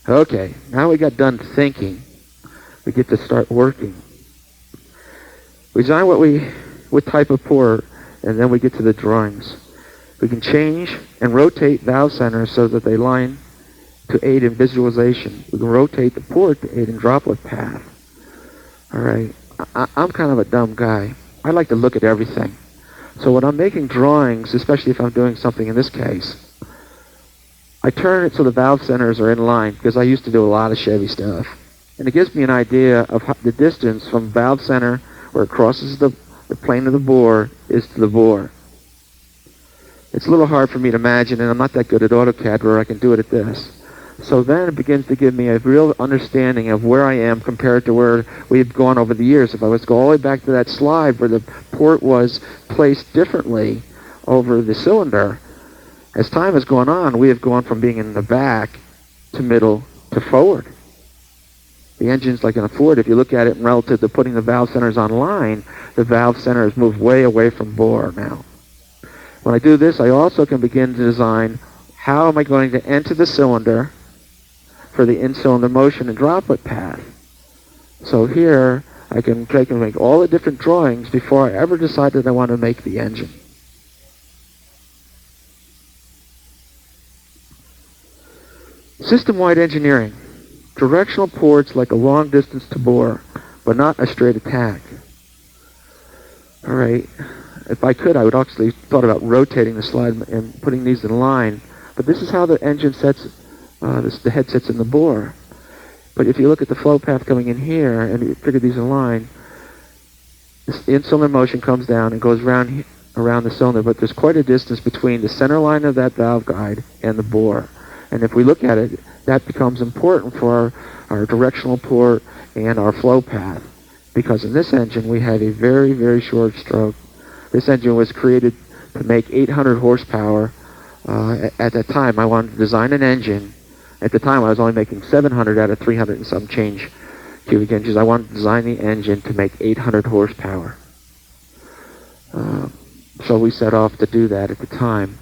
Okay, now we got done thinking. We get to start working. We design what type of port, and then we get to the drawings. We can change and rotate valve centers so that they line to aid in visualization. We can rotate the port to aid in droplet path. All right, I'm kind of a dumb guy. I like to look at everything. So when I'm making drawings, especially if I'm doing something in this case, I turn it so the valve centers are in line, because I used to do a lot of Chevy stuff. And it gives me an idea of how, the distance from valve center where it crosses the plane of the bore is to the bore. It's a little hard for me to imagine, and I'm not that good at AutoCAD where I can do it at this. So then it begins to give me a real understanding of where I am compared to where we've gone over the years. If I was to go all the way back to that slide where the port was placed differently over the cylinder, as time has gone on, we have gone from being in the back to middle to forward. The engine's like in a Ford. If you look at it relative to putting the valve centers on line, the valve center has moved way away from bore now. When I do this, I also can begin to design how am I going to enter the cylinder for the in-cylinder motion and droplet path. So here, I can take and make all the different drawings before I ever decide that I want to make the engine. System-wide engineering. Directional ports like a long distance to bore, but not a straight attack. All right. If I could, I would actually thought about rotating the slide and putting these in line. But this is how the engine sets, the head sits in the bore. But if you look at the flow path coming in here and you figure these in line, this in-cylinder motion comes down and goes around the cylinder, but there's quite a distance between the center line of that valve guide and the bore. And if we look at it, that becomes important for our directional port and our flow path. Because in this engine, we have a very, very short stroke. This engine was created to make 800 horsepower. At that time, I wanted to design an engine. At the time, I was only making 700 out of 300 and some change cubic inches. I wanted to design the engine to make 800 horsepower. So we set off to do that at the time.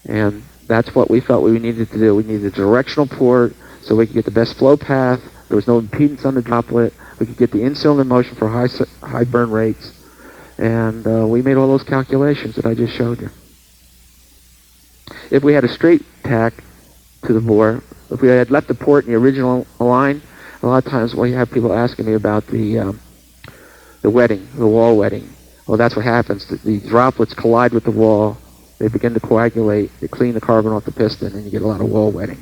And that's what we felt we needed to do. We needed a directional port so we could get the best flow path. There was no impedance on the droplet. We could get the in-cylinder motion for high burn rates. And we made all those calculations that I just showed you. If we had a straight tack to the bore, if we had left the port in the original line, a lot of times you have people asking me about the wetting, the wall wetting. Well, that's what happens. The droplets collide with the wall. They begin to coagulate. They clean the carbon off the piston, and you get a lot of wall wetting.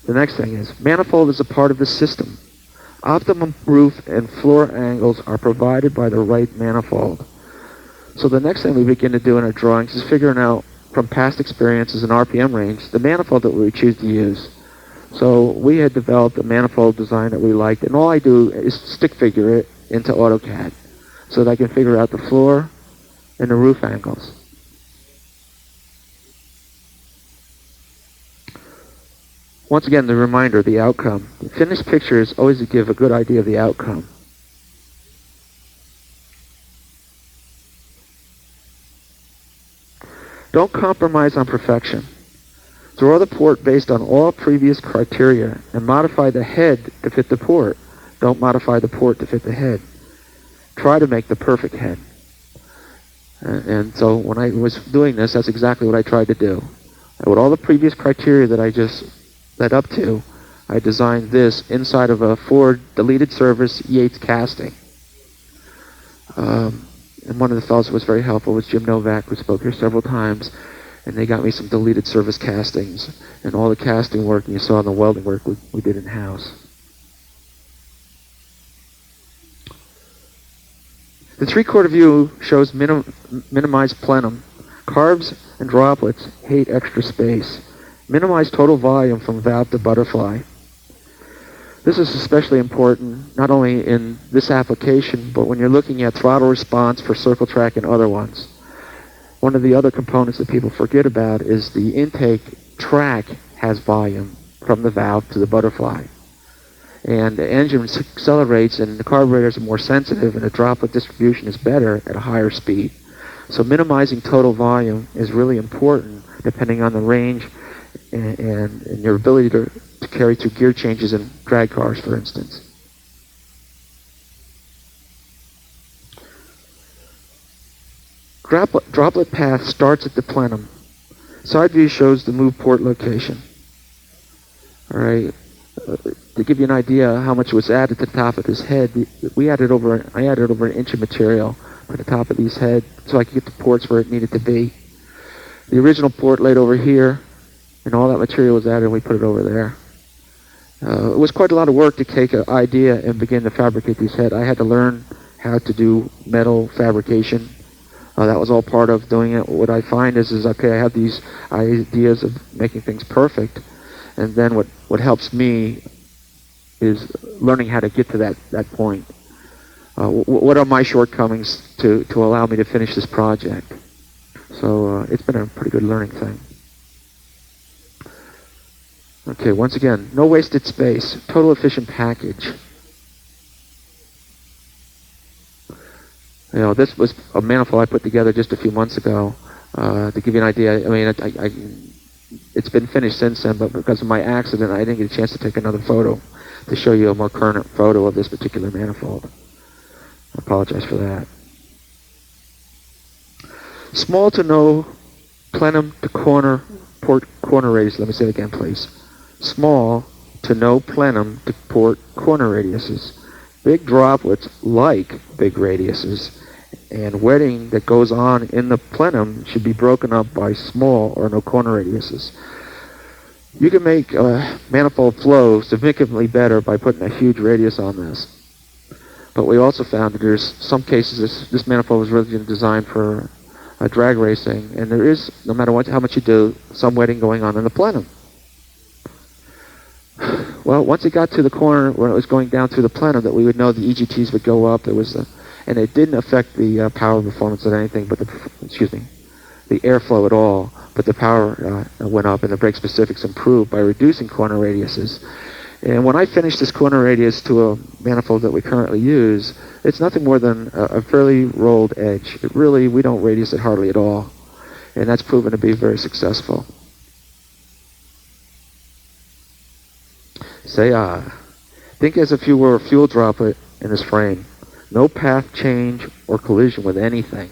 The next thing is, manifold is a part of the system. Optimum roof and floor angles are provided by the right manifold. So the next thing we begin to do in our drawings is figuring out, from past experiences and RPM range, the manifold that we choose to use. So we had developed a manifold design that we liked, and all I do is stick figure it into AutoCAD so that I can figure out the floor and the roof angles. Once again, the reminder, the outcome. The finished picture is always to give a good idea of the outcome. Don't compromise on perfection. Draw the port based on all previous criteria and modify the head to fit the port. Don't modify the port to fit the head. Try to make the perfect head. And so when I was doing this, that's exactly what I tried to do. And with all the previous criteria that I just led up to, I designed this inside of a Ford deleted service Yates casting. And one of the fellows who was very helpful was Jim Novak, who spoke here several times, and they got me some deleted service castings, and all the casting work you saw in the welding work we did in-house. The three-quarter view shows minimized plenum. Carbs and droplets hate extra space. Minimize total volume from valve to butterfly. This is especially important not only in this application, but when you're looking at throttle response for circle track and other ones. One of the other components that people forget about is the intake track has volume from the valve to the butterfly. And the engine accelerates and the carburetors are more sensitive and the droplet distribution is better at a higher speed. So minimizing total volume is really important depending on the range and your ability to carry through gear changes in drag cars, for instance. Droplet path starts at the plenum. Side view shows the move port location. All right. To give you an idea how much was added to the top of this head, I added over an inch of material to the top of these heads so I could get the ports where it needed to be. The original port laid over here, and all that material was added, and we put it over there. It was quite a lot of work to take an idea and begin to fabricate these heads. I had to learn how to do metal fabrication. That was all part of doing it. What I find is okay, I have these ideas of making things perfect, and then what helps me is learning how to get to that point. What are my shortcomings to allow me to finish this project? So it's been a pretty good learning thing. Okay, once again, no wasted space, total efficient package. You know, this was a manifold I put together just a few months ago. To give you an idea, I mean, it's been finished since then, but because of my accident, I didn't get a chance to take another photo to show you a more current photo of this particular manifold. I apologize for that. Small to no plenum to corner port corner radius. Let me say it again, please. Small to no plenum to port corner radiuses. Big droplets like big radiuses, and wetting that goes on in the plenum should be broken up by small or no corner radiuses. You can make manifold flow significantly better by putting a huge radius on this. But we also found that there's some cases this manifold was really designed for drag racing, and there is, no matter how much you do, some wetting going on in the plenum. Well, once it got to the corner where it was going down through the plenum, that we would know the EGTs would go up. There was and it didn't affect the power performance of anything, but the airflow at all. But the power went up, and the brake specifics improved by reducing corner radiuses. And when I finished this corner radius to a manifold that we currently use, it's nothing more than a fairly rolled edge. We don't radius it hardly at all, and that's proven to be very successful. Say think as if you were a fuel droplet in this frame. No path change or collision with anything.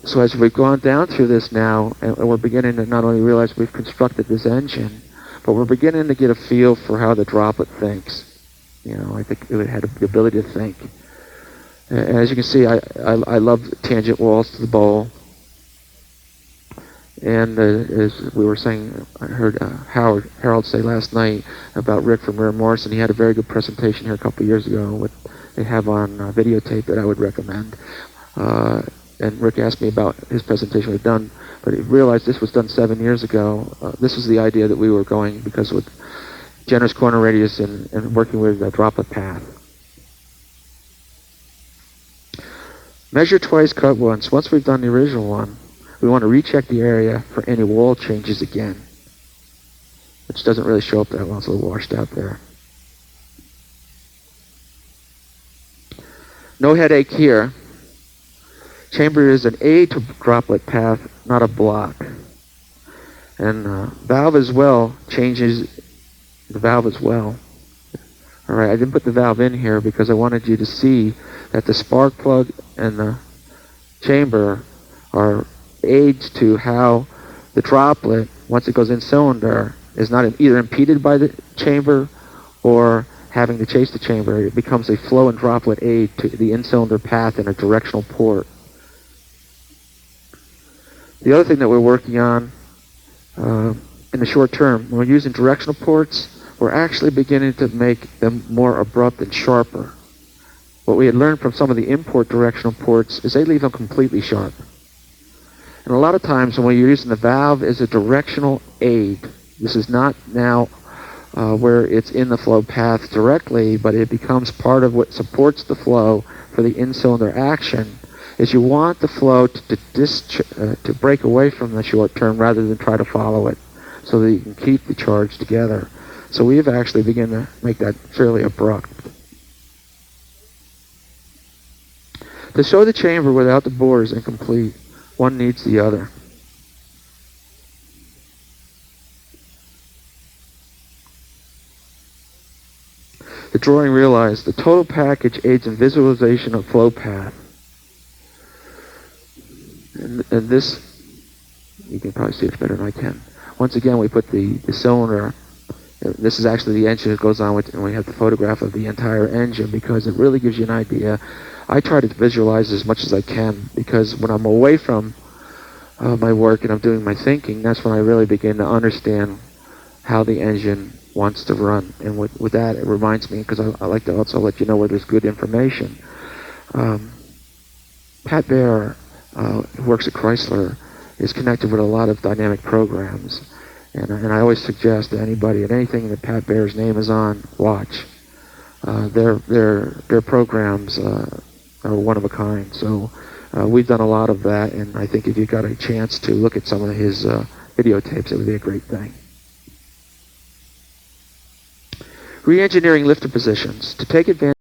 So as we've gone down through this now, and we're beginning to not only realize we've constructed this engine, but we're beginning to get a feel for how the droplet thinks. You know, I think it had the ability to think. And as you can see, I love tangent walls to the bowl. And as we were saying, I heard Harold say last night about Rick from Rare Morrison. He had a very good presentation here a couple of years ago, what they have on videotape that I would recommend. And Rick asked me about his presentation we've done, but he realized this was done 7 years ago. This was the idea that we were going, because with generous corner radius and working with a droplet path. Measure twice, cut once. Once we've done the original one, we want to recheck the area for any wall changes again, which doesn't really show up that well. It's a little washed out there. No headache here. Chamber is an aid to droplet path, not a block. And valve as well changes the valve as well. All right, I didn't put the valve in here because I wanted you to see that the spark plug and the chamber are aids to how the droplet, once it goes in cylinder, is not either impeded by the chamber or having to chase the chamber. It becomes a flow and droplet aid to the in-cylinder path in a directional port. The other thing that we're working on in the short term, when we're using directional ports, we're actually beginning to make them more abrupt and sharper. What we had learned from some of the import directional ports is they leave them completely sharp. And a lot of times when we're using the valve as a directional aid, this is not now where it's in the flow path directly, but it becomes part of what supports the flow for the in-cylinder action, is you want the flow to break away from the short term rather than try to follow it, so that you can keep the charge together. So we've actually begun to make that fairly abrupt. To show the chamber without the bore is incomplete. One needs the other. The drawing realized the total package aids in visualization of flow path. And this, you can probably see it better than I can. Once again, we put the cylinder. This is actually the engine that goes on with, and we have the photograph of the entire engine because it really gives you an idea. I try to visualize as much as I can because when I'm away from my work and I'm doing my thinking, that's when I really begin to understand how the engine wants to run. And with that, it reminds me, because I like to also let you know where there's good information. Pat Bear, who works at Chrysler, is connected with a lot of dynamic programs. And I always suggest to anybody that anything that Pat Bear's name is on, watch. Their programs are one of a kind. So we've done a lot of that, and I think if you got a chance to look at some of his videotapes, it would be a great thing. Reengineering lifter positions. To take advantage